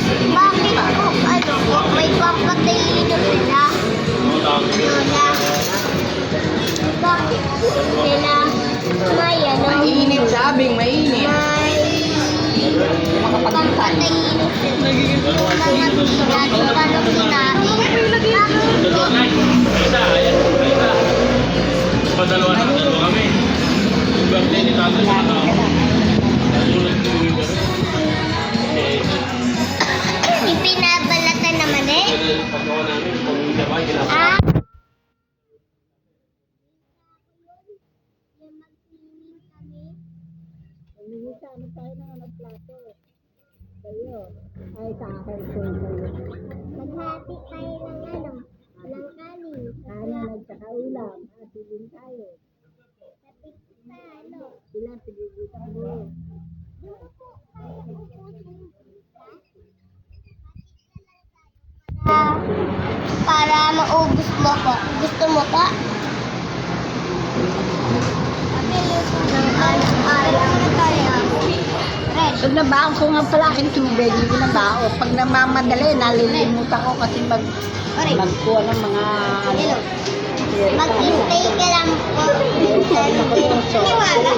Bakit po, may pampatalino sila? Lola. Bakit po sila may Mainit sabing, mainit. may pampatalino sila? Yung mga bigat, paano kinain? Bakit po? Padalawa na kami. Birthday ni Tato sa Ipinabalatan naman eh. pagkawa namin, pamilya ba, ginagawa. Ah? Ano tayo ng plato? Kayo. Ay, sa akin po. Maghati tayo ng kanin. Kanin at saka ulam. Hati din tayo. Sila, piligitan mo. Para maubos mo ko. Gusto mo ka? So, nabaon ko nga pala aking tubig. Hindi nabaon. Pag namamadali, nalilimutan ko kasi magkuha ng mga Mag-stay ka lang po. Niwala.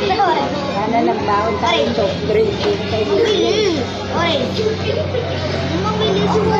Sana nagbaon tayo soft drink. Orange. Mabilis mo.